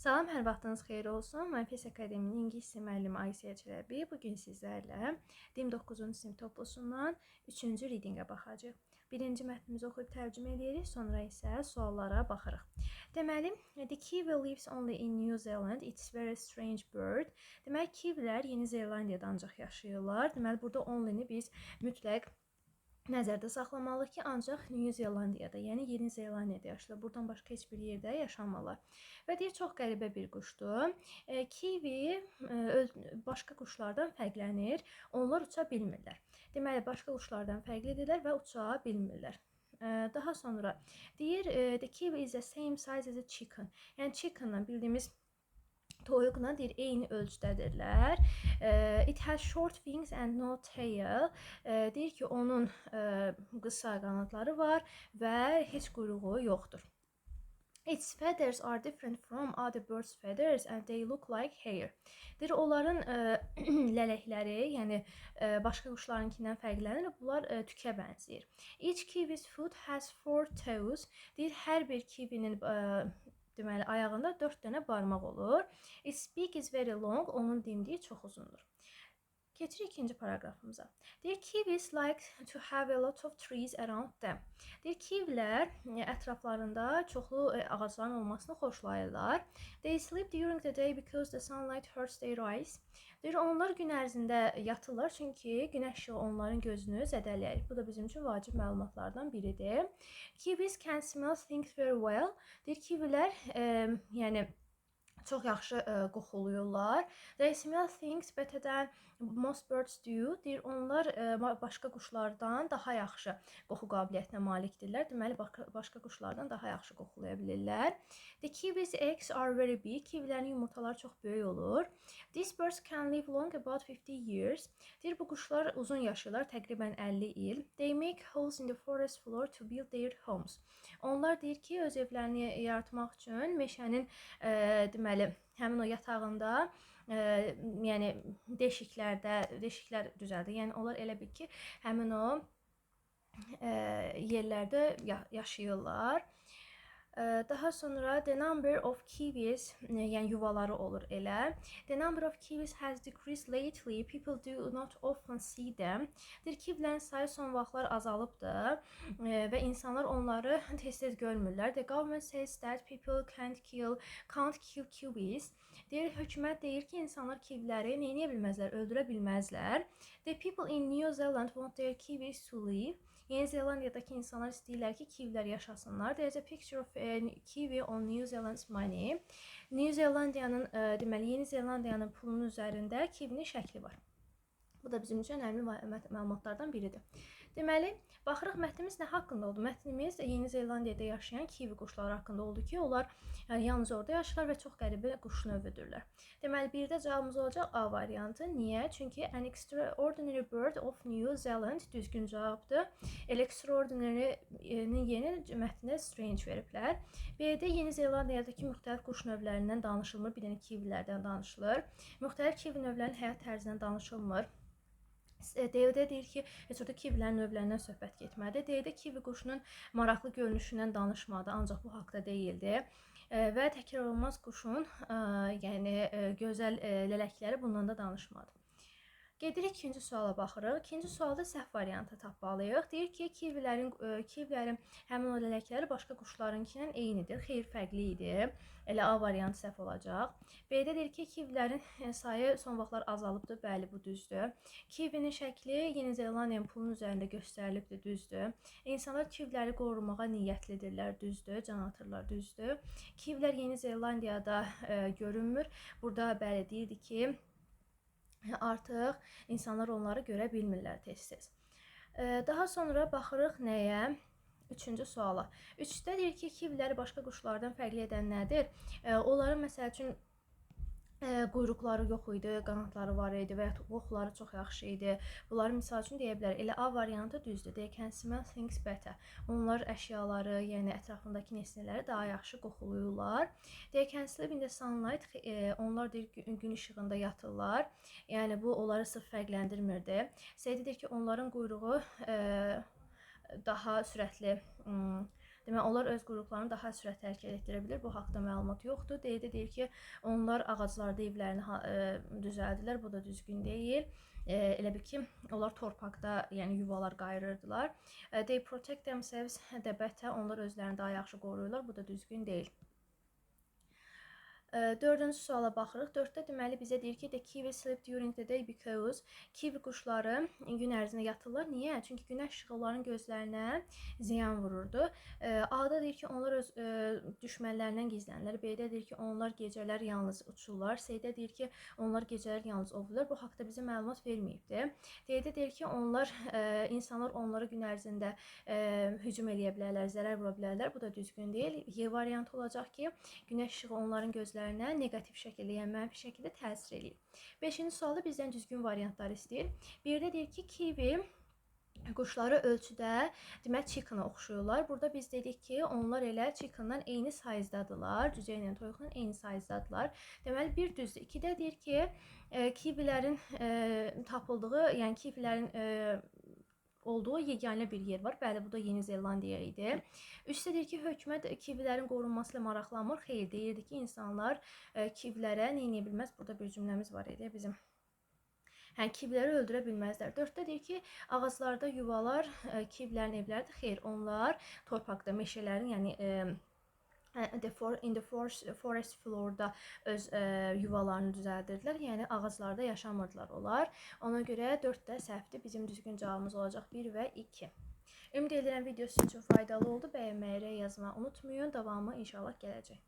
Salam, hər vaxtınız xeyir olsun. Mən Fes Akademinin İngilis dili müəllimi Aysiyə Çələbi. Bugün sizlərlə DİM 9-cu sinif toplusundan 3-cü readingə baxacağıq. Birinci mətnimizi oxuyub tərcümə edirik, sonra isə suallara baxırıq. Deməli, the kiwi lives only in New Zealand. It's very strange bird. Deməli, kivilər Yeni Zelandiyada ancaq yaşayırlar. Deməli, burada only-ni biz mütləq nəzərdə saxlamalıyıq ki, ancaq New Zelandiyada, yəni Yeni Zelandiyada yaşayırlar. Buradan başqa heç bir yerdə yaşamırlar. Və deyir, çox qəribə bir quşdur. Kiwi başqa quşlardan fərqlənir. Onlar uça bilmirlər. Deməli, başqa quşlardan fərqlidirlər və uça bilmirlər. Daha sonra deyir, the kiwi is the same size as a chicken. Yəni chickenla bildiyimiz toyuqla deyir, eyni ölçüdədirlər. It has short wings and no tail. Deyir ki, onun qısa qanadları var və heç quyruğu yoxdur. Its feathers are different from other birds' feathers and they look like hair. Deyir, onların lələkləri, yəni başqa quşlarınkindən fərqlənir. Bunlar tükə bənzəyir. Each kiwi's foot has 4 toes. Deyir, hər bir kivinin deməli, ayağında 4 dənə barmaq olur. Its beak is very long. Onun dimdiyi çox uzundur. Keçirik ikinci paragrafımıza. Deyir, kiwis like to have a lot of trees around them. Deyir, kivlər ətraflarında çoxlu ağacların olmasını xoşlayırlar. They sleep during the day because the sunlight hurts their eyes. Deyir, onlar gün ərzində yatırlar çünki günəş işığı onların gözünü zədələyir. Bu da bizim üçün vacib məlumatlardan biridir. Kiwis can smell things very well. Deyir, kivlər yəni çox yaxşı qoxuluyurlar. They smell things better than most birds do. Deyir, onlar başqa quşlardan daha yaxşı qoxu qabiliyyətinə malikdirlər. Deməli, başqa quşlardan daha yaxşı qoxulaya bilirlər. The kiwis eggs are very big. Kiwilərin yumurtaları çox böyük olur. These birds can live long, about 50 years. Deyir, bu quşlar uzun yaşayırlar, təqribən 50 il. They make holes in the forest floor to build their homes. Onlar deyir ki, öz evlərini yaratmaq üçün meşənin deməli, həmin o yatağında, yəni deşiklər düzəldir. Yəni onlar elə bil ki, həmin o yerlərdə yaşayırlar. Daha sonra the number of kiwis, yəni yuvaları olur elə. The number of kiwis has decreased lately. People do not often see them. Deyir, kivlərin sayı son vaxtlar azalıbdır və insanlar onları tez-tez görmürlər. The government says that people can't kill kiwis. Deyir, hökumət deyir ki, insanlar kivləri neyə bilməzlər, öldürə bilməzlər. The people in New Zealand want their kiwis to live. Yeni Zelandiyadakı insanlar istəyirlər ki, kivlər yaşasınlar. There's a picture of a kiwi on New Zealand's money. New Zelandiyanın, deməli, Yeni Zelandiyanın pulunun üzərində kivinin şəkli var. Bu da bizim üçün önəmli məlumatlardan biridir. Deməli, baxırıq mətnimiz nə haqqında oldu? Mətnimiz Yeni Zelandiyada yaşayan kiwi quşları haqqında oldu ki, onlar yalnız orada yaşayırlar və çox qəribə quş növüdürlər. Deməli, birdə cavabımız olacaq A variantı. Niyə? Çünki an extraordinary bird of New Zealand düzgün cavabdır. Extraordinary-nin yeni mətninə strange veriblər. B-də Yeni Zelandiyadakı müxtəlif quş növlərindən danışılmır. Bir dənə kiwilərdən danışılır. Müxtəlif kiwi növlərinin həyat tərzindən danışılmır. D-də deyir ki, heç orada kiwilərin növlərindən söhbət getmədi. D-də kiwi quşunun maraqlı görünüşündən danışmadı, ancaq bu haqda deyildi. Və təkrar olmaz quşun yəni gözəl lələkləri bundan da danışmadı. Gedirik ikinci suala baxırıq. İkinci sualda səhv variantı tapmalıyıq. Deyir ki, kiwilərin həmin o lələkləri başqa quşlarınkindən eynidir, xeyr fərqli idi. Elə A variantı səhv olacaq. B-də deyir ki, kiwilərin sayı son vaxtlar azalıbdır. Bəli, bu düzdür. Kiwinin şəkli Yeni Zelandiyanın pulunun üzərində göstərilibdir, düzdür. İnsanlar kiwiləri qorumağa niyyətlidirlər, düzdür. Can atırlar, düzdür. Kiwilər Yeni Zelandiyada görünmür. Burada bəli deyirdi ki, artıq insanlar onları görə bilmirlər tez-tez. Daha sonra baxırıq nəyə? Üçüncü suala. Üçdə deyir ki, kiwiləri başqa quşlardan fərqli edən nədir? Onların məsəl üçün quyruqları yox idi, qanadları var idi və ya qoxuları çox yaxşı idi. Bunları misal üçün deyə bilər. Elə A variantı düzdür. They can smell things better. Onlar əşyaları, yəni ətrafındakı nesnələri daha yaxşı qoxuluyurlar. They can sleep in the sunlight. Onlar deyir, gün işığında yatırlar. Yəni bu onları sırf fərqləndirmirdi. C deyir ki, onların quyruğu daha sürətli Demək, onlar öz qruplarını daha sürətli hərəkət etdirə bilir. Bu haqqda məlumat yoxdur. Deyir ki, onlar ağaclarda evlərini düzəldilər. Bu da düzgün deyil. Elə bil ki, onlar torpaqda, yəni yuvalar qayırırdılar. They protect themselves the better. Onlar özlərini daha yaxşı qoruyurlar. Bu da düzgün deyil. Dördüncü suala baxırıq. 4-də deməli bizə deyir ki, the kiwi sleep during the day because kiwi quşları gün ərzində yatırlar. Niyə? Çünki günəş işığı onların gözlərinə ziyan vururdu. A-da deyir ki, onlar öz düşmənlərindən gizlənirlər. B-də deyir ki, onlar gecələr yalnız uçurlar. C-də deyir ki, onlar gecələr yalnız ovulurlar. Bu haqqda bizə məlumat verməyibdir. D-də deyir ki, insanlar onlara gün ərzində hücum eləyə bilərlər, zərər vura bilərlər. Bu da düzgün deyil. Y variantı olacaq ki, günəş işığı onların gözlərinə negativ şəkildə, yəni mənfi şəkildə təsir eləyir. 5-ci sualda bizdən düzgün variantlar istəyir. Bir-də deyir ki, kiwi quşları ölçüdə demək chicken-a oxşuyurlar. Burada biz dedik ki, onlar elə chicken-dan eyni sayızdadılar. Cücə ilə toyuqla eyni sayızdadılar. Deməli, bir düzdür. 2-də deyir ki, kiwilərin tapıldığı, yəni kiwilərin olduğu yeganə bir yer var. Bəli, bu da Yeni Zelandiya idi. Üstə deyir ki, hökumət kiwilərin qorunması ilə maraqlanmır. Xeyr, deyirdi ki, insanlar kiwilərə nə edə bilməz. Burada bir cümləmiz var idi bizim. Hə, kiwiləri öldürə bilməzlər. 4-də deyir ki, ağaclarda yuvalar kiwilərin evləridir. Xeyr, onlar torpaqda, meşələrin, yəni in the forest floorda öz yuvalarını düzəldirdilər. Yəni ağaclarda yaşamırdılar onlar. Ona görə 4-də səhvdir. Bizim düzgün cavabımız olacaq 1 və 2. Ümid edirəm video sizin üçün faydalı oldu. Bəyənməyi, yazmağı unutmayın. Davamı inşallah gələcək.